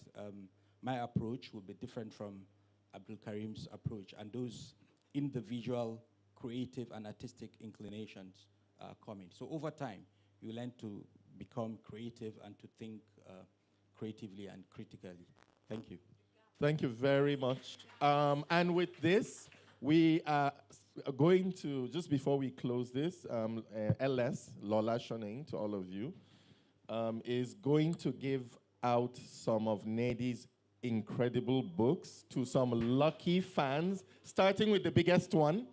my approach will be different from Abdulkareem's approach, and those individual creative and artistic inclinations come in. So over time, you learn to become creative and to think creatively and critically. Thank you. Thank you very much. And with this, we are going to, just before we close this, LS, Lola Shoning, to all of you, is going to give out some of Nnedi's incredible books to some lucky fans, starting with the biggest one.